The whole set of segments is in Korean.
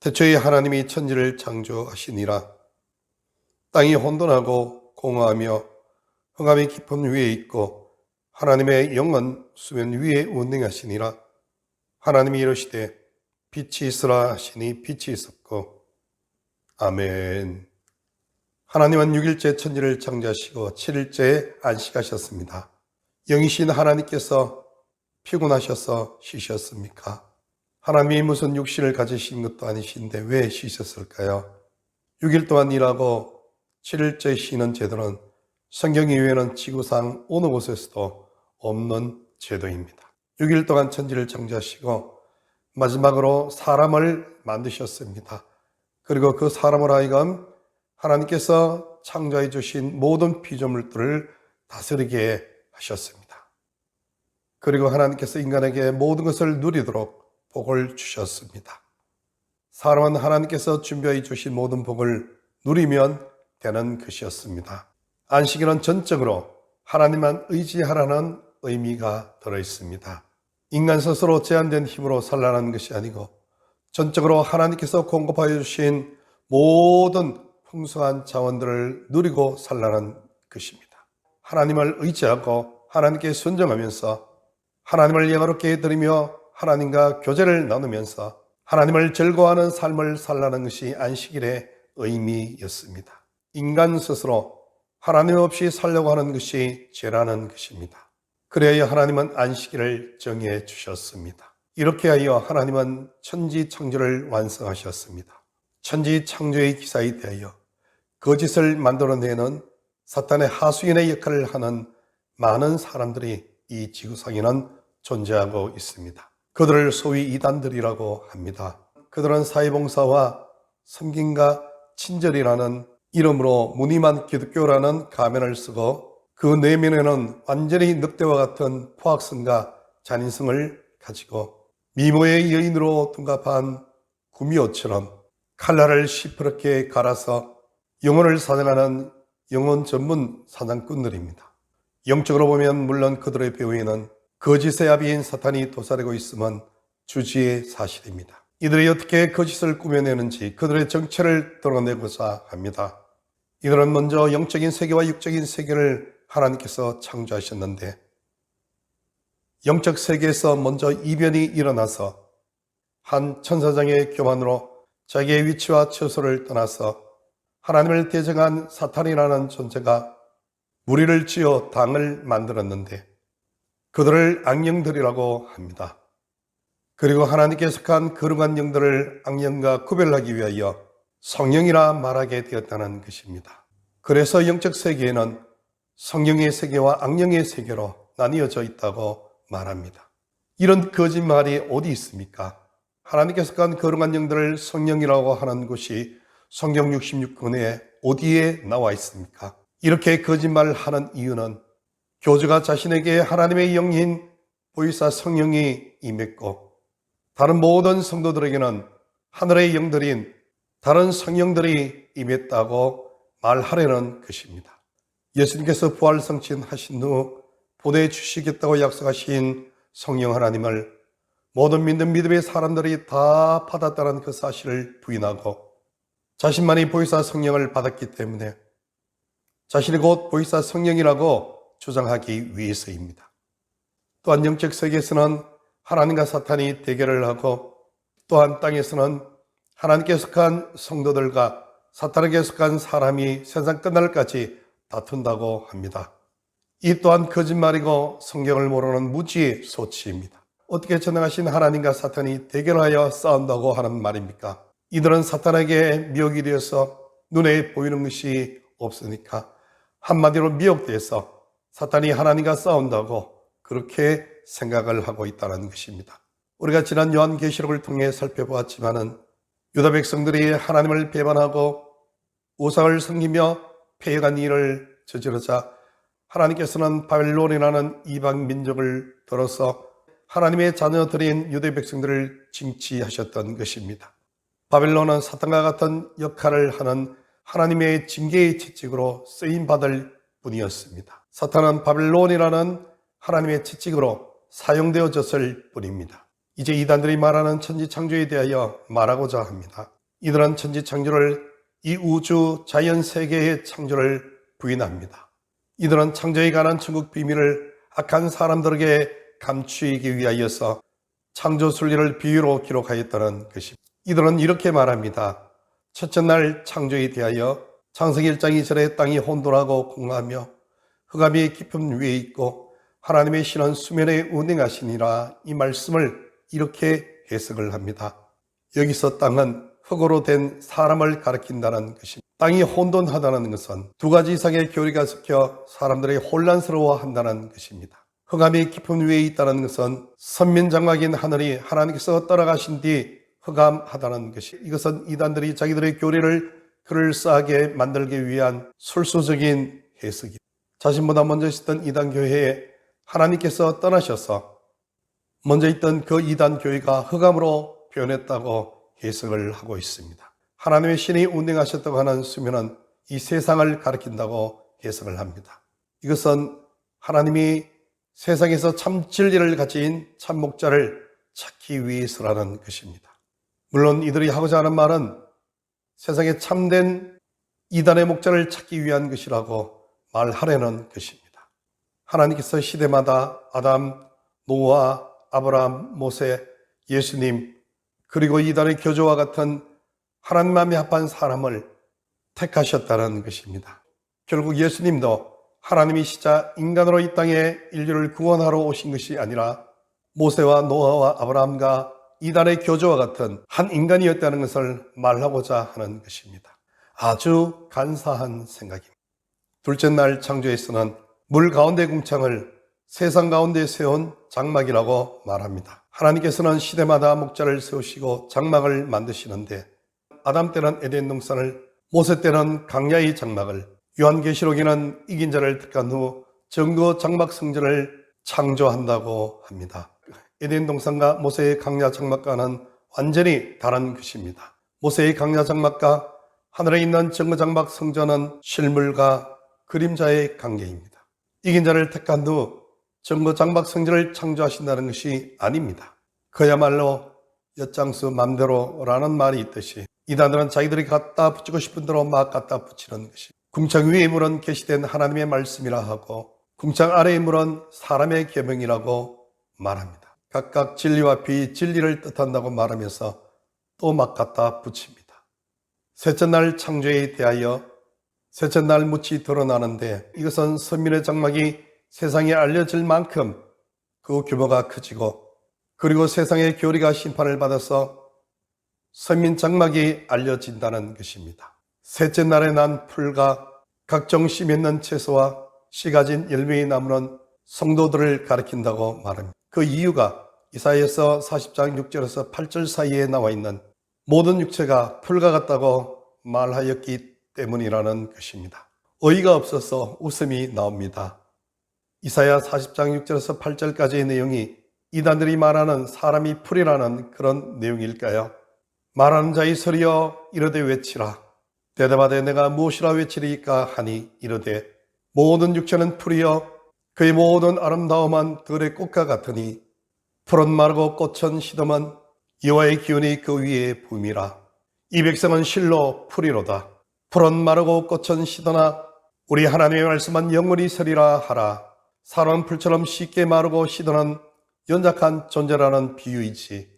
태초에 하나님이 천지를 창조하시니라. 땅이 혼돈하고 공허하며 흑암이 깊은 위에 있고 하나님의 영은 수면 위에 운행하시니라. 하나님이 이르시되 빛이 있으라 하시니 빛이 있었고. 아멘. 하나님은 6일째 천지를 창조하시고 7일째에 안식하셨습니다. 영이신 하나님께서 피곤하셔서 쉬셨습니까? 하나님이 무슨 육신을 가지신 것도 아니신데 왜 쉬셨을까요? 6일 동안 일하고 7일째 쉬는 제도는 성경 이외에는 지구상 어느 곳에서도 없는 제도입니다. 6일 동안 천지를 창조하시고 마지막으로 사람을 만드셨습니다. 그리고 그 사람을 하여금 하나님께서 창조해 주신 모든 피조물들을 다스리게 하셨습니다. 그리고 하나님께서 인간에게 모든 것을 누리도록 복을 주셨습니다. 사람은 하나님께서 준비해 주신 모든 복을 누리면 되는 것이었습니다. 안식일은 전적으로 하나님만 의지하라는 의미가 들어있습니다. 인간 스스로 제한된 힘으로 살라는 것이 아니고 전적으로 하나님께서 공급하여 주신 모든 풍성한 자원들을 누리고 살라는 것입니다. 하나님을 의지하고 하나님께 순종하면서 하나님을 영화롭게 드리며 하나님과 교제를 나누면서 하나님을 즐거워하는 삶을 살라는 것이 안식일의 의미였습니다. 인간 스스로 하나님 없이 살려고 하는 것이 죄라는 것입니다. 그래야 하나님은 안식일을 정해 주셨습니다. 이렇게 하여 하나님은 천지 창조를 완성하셨습니다. 천지 창조의 기사에 대하여 거짓을 만들어내는 사탄의 하수인의 역할을 하는 많은 사람들이 이 지구상에는 존재하고 있습니다. 그들을 소위 이단들이라고 합니다. 그들은 사회봉사와 섬김과 친절이라는 이름으로 무늬만 기독교라는 가면을 쓰고 그 내면에는 완전히 늑대와 같은 포악성과 잔인성을 가지고 미모의 여인으로 둔갑한 구미호처럼 칼날을 시퍼렇게 갈아서 영혼을 사냥하는 영혼 전문 사냥꾼들입니다. 영적으로 보면 물론 그들의 배후에는 거짓의 아비인 사탄이 도사리고 있음은 주지의 사실입니다. 이들이 어떻게 거짓을 꾸며내는지 그들의 정체를 드러내고자 합니다. 이들은 먼저 영적인 세계와 육적인 세계를 하나님께서 창조하셨는데 영적 세계에서 먼저 이변이 일어나서 한 천사장의 교만으로 자기의 위치와 처소를 떠나서 하나님을 대적한 사탄이라는 존재가 무리를 지어 당을 만들었는데 그들을 악령들이라고 합니다. 그리고 하나님께 속한 거룩한 영들을 악령과 구별하기 위하여 성령이라 말하게 되었다는 것입니다. 그래서 영적 세계에는 성령의 세계와 악령의 세계로 나뉘어져 있다고 말합니다. 이런 거짓말이 어디 있습니까? 하나님께 속한 거룩한 영들을 성령이라고 하는 것이 성경 66권에 어디에 나와 있습니까? 이렇게 거짓말을 하는 이유는 교주가 자신에게 하나님의 영인 보이사 성령이 임했고 다른 모든 성도들에게는 하늘의 영들인 다른 성령들이 임했다고 말하려는 것입니다. 예수님께서 부활 성취하신 후 보내주시겠다고 약속하신 성령 하나님을 모든 믿는 믿음의 사람들이 다 받았다는 그 사실을 부인하고 자신만이 보이사 성령을 받았기 때문에 자신이 곧 보이사 성령이라고 주장하기 위해서입니다. 또한 영적 세계에서는 하나님과 사탄이 대결을 하고 또한 땅에서는 하나님께 속한 성도들과 사탄에게 속한 사람이 세상 끝날까지 다툰다고 합니다. 이 또한 거짓말이고 성경을 모르는 무지의 소치입니다. 어떻게 전능하신 하나님과 사탄이 대결하여 싸운다고 하는 말입니까? 이들은 사탄에게 미혹이 되어서 눈에 보이는 것이 없으니까 한마디로 미혹돼서 사탄이 하나님과 싸운다고 그렇게 생각을 하고 있다는 것입니다. 우리가 지난 요한계시록을 통해 살펴보았지만은 유다 백성들이 하나님을 배반하고 우상을 섬기며 패역한 일을 저지르자 하나님께서는 바벨론이라는 이방 민족을 들어서 하나님의 자녀들인 유대 백성들을 징치하셨던 것입니다. 바벨론은 사탄과 같은 역할을 하는 하나님의 징계의 채찍으로 쓰임받을 뿐이었습니다. 사탄은 바벨론이라는 하나님의 채찍으로 사용되어졌을 뿐입니다. 이제 이단들이 말하는 천지창조에 대하여 말하고자 합니다. 이들은 천지창조를, 이 우주 자연 세계의 창조를 부인합니다. 이들은 창조에 관한 천국 비밀을 악한 사람들에게 감추기 위하여서 창조 순리를 비유로 기록하였다는 것입니다. 이들은 이렇게 말합니다. 첫째 날 창조에 대하여 창세기 1장 2절에 땅이 혼돈하고 공허하며 흑암이 깊은 위에 있고 하나님의 신은 수면에 운행하시니라. 이 말씀을 이렇게 해석을 합니다. 여기서 땅은 흙으로 된 사람을 가리킨다는 것입니다. 땅이 혼돈하다는 것은 두 가지 이상의 교리가 섞여 사람들이 혼란스러워한다는 것입니다. 흑암이 깊은 위에 있다는 것은 선민장막인 하늘이 하나님께서 떠나가신 뒤 흑암하다는 것이, 이것은 이단들이 자기들의 교리를 그럴싸하게 만들기 위한 술수적인 해석입니다. 자신보다 먼저 있었던 이단 교회에 하나님께서 떠나셔서 먼저 있던 그 이단 교회가 흑암으로 변했다고 해석을 하고 있습니다. 하나님의 신이 운행하셨다고 하는 수면은 이 세상을 가리킨다고 해석을 합니다. 이것은 하나님이 세상에서 참 진리를 가진 참 목자를 찾기 위해서라는 것입니다. 물론 이들이 하고자 하는 말은 세상에 참된 이단의 목자를 찾기 위한 것이라고 말하려는 것입니다. 하나님께서 시대마다 아담, 노아, 아브라함, 모세, 예수님, 그리고 이단의 교조와 같은 하나님 마음에 합한 사람을 택하셨다는 것입니다. 결국 예수님도 하나님이시자 인간으로 이 땅에 인류를 구원하러 오신 것이 아니라 모세와 노아와 아브라함과 이단의 교조와 같은 한 인간이었다는 것을 말하고자 하는 것입니다. 아주 간사한 생각입니다. 둘째 날 창조에서는 물 가운데 궁창을 세상 가운데 세운 장막이라고 말합니다. 하나님께서는 시대마다 목자를 세우시고 장막을 만드시는데 아담 때는 에덴 동산을, 모세 때는 강야의 장막을, 요한계시록에는 이긴 자를 택한 후 정거 장막 성전을 창조한다고 합니다. 에덴 동산과 모세의 강야 장막과는 완전히 다른 것입니다. 모세의 강야 장막과 하늘에 있는 정거 장막 성전은 실물과 그림자의 관계입니다. 이긴 자를 택한 후 정거 장막 성전을 창조하신다는 것이 아닙니다. 그야말로 엿장수 맘대로라는 말이 있듯이 이단들은 자기들이 갖다 붙이고 싶은 대로 막 갖다 붙이는 것이, 궁창 위의 물은 계시된 하나님의 말씀이라 하고 궁창 아래의 물은 사람의 계명이라고 말합니다. 각각 진리와 비진리를 뜻한다고 말하면서 또 막 갖다 붙입니다. 셋째 날 창조에 대하여 셋째 날 묻이 드러나는데 이것은 선민의 장막이 세상에 알려질 만큼 그 규모가 커지고 그리고 세상의 교리가 심판을 받아서 선민 장막이 알려진다는 것입니다. 셋째 날에 난 풀과 각종 씨 맺는 채소와 씨 가진 열매의 나무는 성도들을 가리킨다고 말합니다. 그 이유가 이사야서 40장 6절에서 8절 사이에 나와 있는 모든 육체가 풀과 같다고 말하였기 때문이라는 것입니다. 어이가 없어서 웃음이 나옵니다. 이사야 40장 6절에서 8절까지의 내용이 이단들이 말하는 사람이 풀이라는 그런 내용일까요? 말하는 자의 소리여 이르되 외치라. 대답하되 내가 무엇이라 외치리까 하니 이르되 모든 육체는 풀이여 그의 모든 아름다움은 들의 꽃과 같으니 풀은 마르고 꽃은 시듬은 여호와의 기운이 그 위에 붐이라. 이 백성은 실로 풀이로다. 풀은 마르고 꽃은 시드나 우리 하나님의 말씀은 영원히 서리라 하라. 사람은 풀처럼 쉽게 마르고 시드는 연약한 존재라는 비유이지.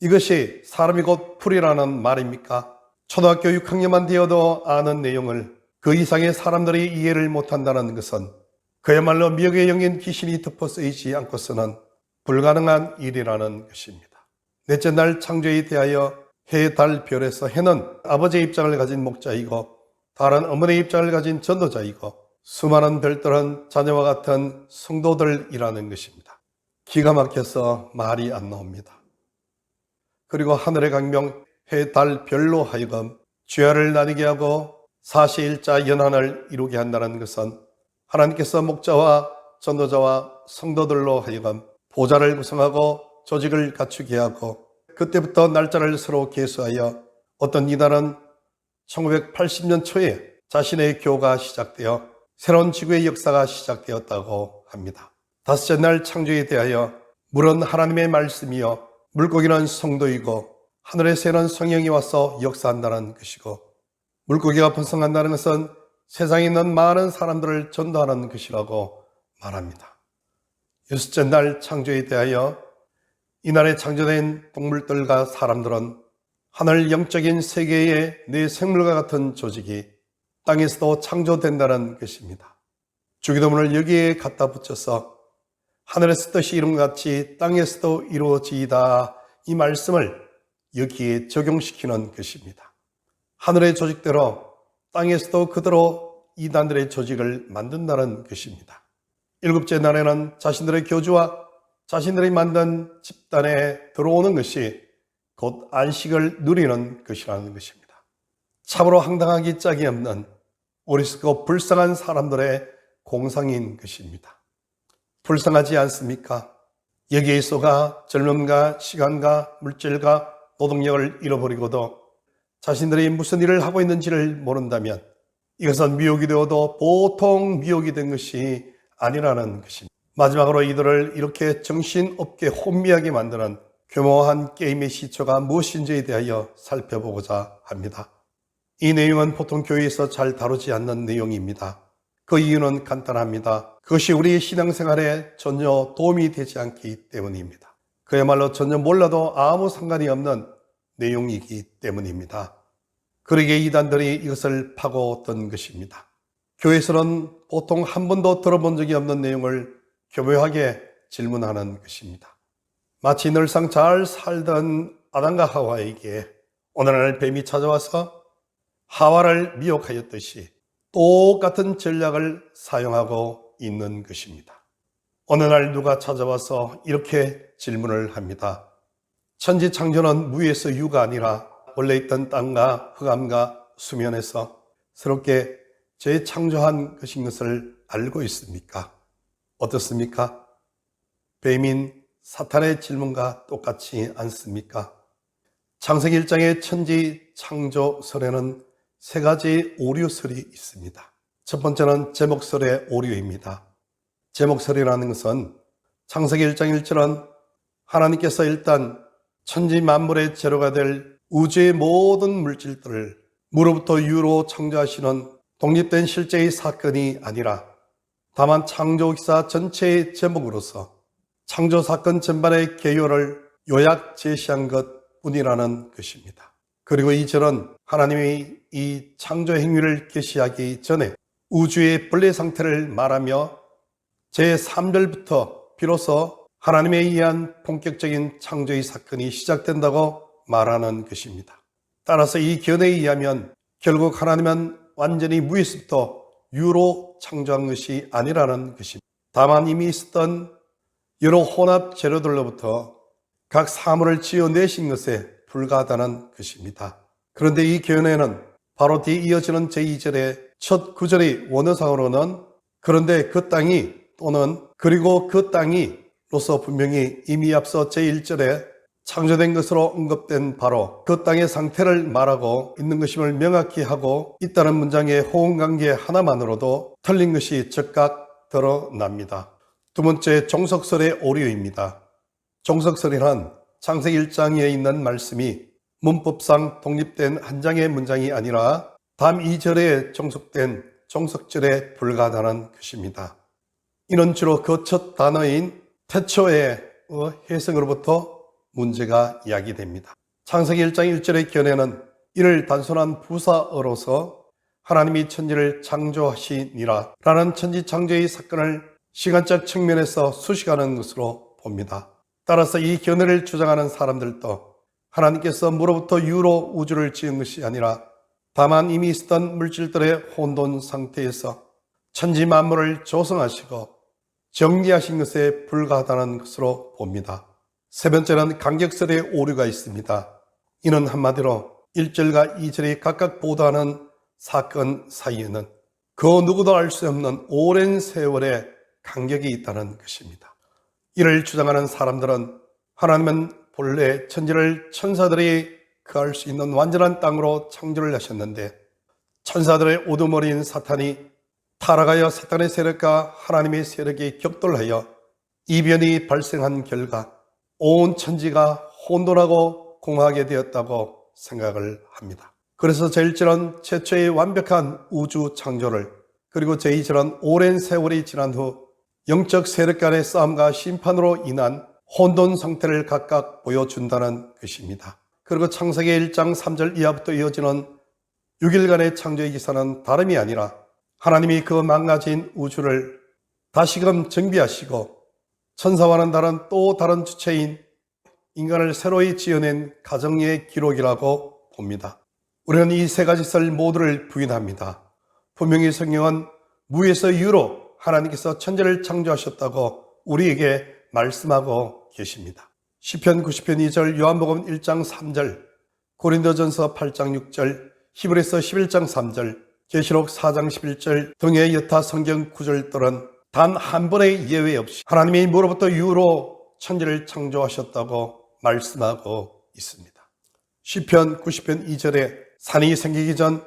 이것이 사람이 곧 풀이라는 말입니까? 초등학교 6학년만 되어도 아는 내용을 그 이상의 사람들이 이해를 못한다는 것은 그야말로 미혹의 영인 귀신이 덮어 쓰이지 않고서는 불가능한 일이라는 것입니다. 넷째 날 창조에 대하여 해, 달, 별에서 해는 아버지의 입장을 가진 목자이고 달은 어머니의 입장을 가진 전도자이고 수많은 별들은 자녀와 같은 성도들이라는 것입니다. 기가 막혀서 말이 안 나옵니다. 그리고 하늘의 강명 해, 달, 별로 하여금 죄악을 나뉘게 하고 사시일자 연한을 이루게 한다는 것은 하나님께서 목자와 전도자와 성도들로 하여금 보좌를 구성하고 조직을 갖추게 하고 그때부터 날짜를 서로 계수하여 어떤 이단은 1980년 초에 자신의 교가 시작되어 새로운 지구의 역사가 시작되었다고 합니다. 다섯째 날 창조에 대하여 물은 하나님의 말씀이요 물고기는 성도이고 하늘의 새는 성령이 와서 역사한다는 것이고, 물고기가 번성한다는 것은 세상에 있는 많은 사람들을 전도하는 것이라고 말합니다. 여섯째 날 창조에 대하여 이날에 창조된 동물들과 사람들은 하늘 영적인 세계의 네 생물과 같은 조직이 땅에서도 창조된다는 것입니다. 주기도문을 여기에 갖다 붙여서 하늘에서 뜻이 이룬같이 땅에서도 이루어지이다, 이 말씀을 여기에 적용시키는 것입니다. 하늘의 조직대로 땅에서도 그대로 이단들의 조직을 만든다는 것입니다. 일곱째 날에는 자신들의 교주와 자신들이 만든 집단에 들어오는 것이 곧 안식을 누리는 것이라는 것입니다. 참으로 황당하기 짝이 없는 어리석고 불쌍한 사람들의 공상인 것입니다. 불쌍하지 않습니까? 여기에 있어가 젊음과 시간과 물질과 노동력을 잃어버리고도 자신들이 무슨 일을 하고 있는지를 모른다면 이것은 미혹이 되어도 보통 미혹이 된 것이 아니라는 것입니다. 마지막으로 이들을 이렇게 정신없게 혼미하게 만드는 교묘한 게임의 시초가 무엇인지에 대하여 살펴보고자 합니다. 이 내용은 보통 교회에서 잘 다루지 않는 내용입니다. 그 이유는 간단합니다. 그것이 우리 신앙생활에 전혀 도움이 되지 않기 때문입니다. 그야말로 전혀 몰라도 아무 상관이 없는 내용이기 때문입니다. 그러기에 이단들이 이것을 파고든 것입니다. 교회에서는 보통 한 번도 들어본 적이 없는 내용을 교묘하게 질문하는 것입니다. 마치 늘상 잘 살던 아담과 하와에게 오늘날 뱀이 찾아와서 하와를 미혹하였듯이 똑같은 전략을 사용하고 있는 것입니다. 어느 날 누가 찾아와서 이렇게 질문을 합니다. 천지 창조는 무에서 유가 아니라 원래 있던 땅과 흑암과 수면에서 새롭게 재창조한 것인 것을 알고 있습니까? 어떻습니까? 뱀인 사탄의 질문과 똑같지 않습니까? 창세기 1장의 천지 창조설에는 세 가지 오류설이 있습니다. 첫 번째는 제목설의 오류입니다. 제목설이라는 것은 창세기 1장 1절은 하나님께서 일단 천지 만물의 재료가 될 우주의 모든 물질들을 무로부터 유로 창조하시는 독립된 실제의 사건이 아니라 다만 창조기사 전체의 제목으로서 창조사건 전반의 개요를 요약 제시한 것 뿐이라는 것입니다. 그리고 이 절은 하나님이 이 창조 행위를 계시하기 전에 우주의 본래 상태를 말하며 제3절부터 비로소 하나님에 의한 본격적인 창조의 사건이 시작된다고 말하는 것입니다. 따라서 이 견해에 의하면 결국 하나님은 완전히 무에서부터 유로 창조한 것이 아니라는 것입니다. 다만 이미 있었던 여러 혼합 재료들로부터 각 사물을 지어내신 것에 불과하다는 것입니다. 그런데 이 견해는 바로 뒤에 이어지는 제2절의 첫 구절의 원어상으로는 그런데 그 땅이 또는 그리고 그 땅이 로서 분명히 이미 앞서 제1절에 창조된 것으로 언급된 바로 그 땅의 상태를 말하고 있는 것임을 명확히 하고 있다는 문장의 호응관계 하나만으로도 틀린 것이 즉각 드러납니다. 두 번째, 종속설의 오류입니다. 종속설이란 창세기 1장에 있는 말씀이 문법상 독립된 한 장의 문장이 아니라 다음 2절에 종속된 종속절에 불과하다는 것입니다. 이는 주로 그 첫 단어인 태초의 해석으로부터 문제가 야기됩니다. 창세기 1장 1절의 견해는 이를 단순한 부사어로서 하나님이 천지를 창조하시니라 라는 천지 창조의 사건을 시간적 측면에서 수식하는 것으로 봅니다. 따라서 이 견해를 주장하는 사람들도 하나님께서 무로부터 유로 우주를 지은 것이 아니라 다만 이미 있었던 물질들의 혼돈 상태에서 천지 만물을 조성하시고 정리하신 것에 불과하다는 것으로 봅니다. 세 번째는 간격설의 오류가 있습니다. 이는 한마디로 1절과 2절이 각각 보도하는 사건 사이에는 그 누구도 알 수 없는 오랜 세월의 간격이 있다는 것입니다. 이를 주장하는 사람들은 하나님은 본래 천지를 천사들이 거할 수 있는 완전한 땅으로 창조를 하셨는데 천사들의 우두머리인 사탄이 타락하여 사탄의 세력과 하나님의 세력이 격돌하여 이변이 발생한 결과 온 천지가 혼돈하고 공허하게 되었다고 생각을 합니다. 그래서 제1절은 최초의 완벽한 우주 창조를, 그리고 제2절은 오랜 세월이 지난 후 영적 세력 간의 싸움과 심판으로 인한 혼돈 상태를 각각 보여준다는 것입니다. 그리고 창세기 1장 3절 이하부터 이어지는 6일간의 창조의 기사는 다름이 아니라 하나님이 그 망가진 우주를 다시금 정비하시고 천사와는 다른 또 다른 주체인 인간을 새로이 지어낸 가정의 기록이라고 봅니다. 우리는 이 세 가지 설 모두를 부인합니다. 분명히 성경은 무에서 유로 하나님께서 천지를 창조하셨다고 우리에게 말씀하고 계십니다. 시편 90편 2절, 요한복음 1장 3절, 고린도전서 8장 6절, 히브리서 11장 3절, 계시록 4장 11절 등의 여타 성경 구절들은 단 한 번의 예외 없이 하나님이 무로부터 유로 천지를 창조하셨다고 말씀하고 있습니다. 시편 90편 2절에 산이 생기기 전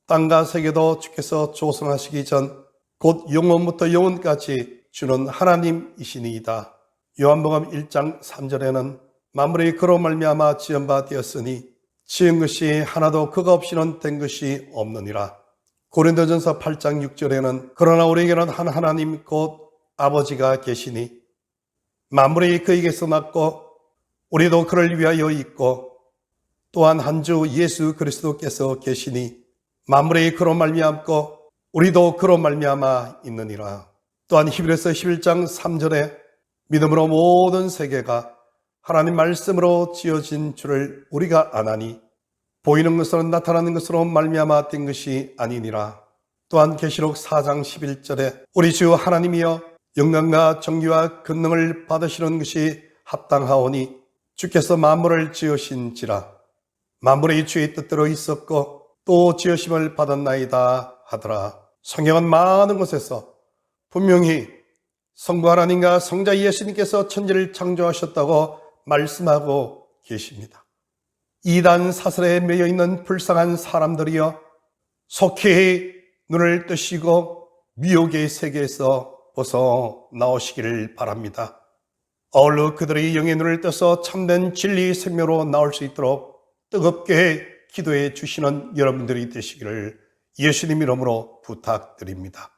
땅과 세계도 주께서 조성하시기 전 곧 영원부터 영원까지 주는 하나님이시니이다. 요한복음 1장 3절에는 만물이 그로 말미암아 지은 바 되었으니 지은 것이 하나도 그가 없이는 된 것이 없느니라. 고린도전서 8장 6절에는 그러나 우리에게는 한 하나님 곧 아버지가 계시니 만물이 그에게서 났고 우리도 그를 위하여 있고 또한 한 주 예수 그리스도께서 계시니 만물이 그로 말미암고 우리도 그로 말미암아 있느니라. 또한 히브리서 11장 3절에 믿음으로 모든 세계가 하나님 말씀으로 지어진 줄을 우리가 아나니 보이는 것으로 나타나는 것으로 말미암아 된 것이 아니니라. 또한 계시록 4장 11절에 우리 주 하나님이여 영광과 정기와 권능을 받으시는 것이 합당하오니 주께서 만물을 지으신지라. 만물이 주의 뜻대로 있었고 또 지으심을 받았나이다 하더라. 성경은 많은 곳에서 분명히 성부 하나님과 성자 예수님께서 천지를 창조하셨다고 말씀하고 계십니다. 이단 사슬에 매여 있는 불쌍한 사람들이여 속히 눈을 뜨시고 미혹의 세계에서 벗어나오시기를 바랍니다. 아울러 그들의 영의 눈을 떠서 참된 진리 생명으로 나올 수 있도록 뜨겁게 기도해 주시는 여러분들이 되시기를 예수님 이름으로 부탁드립니다.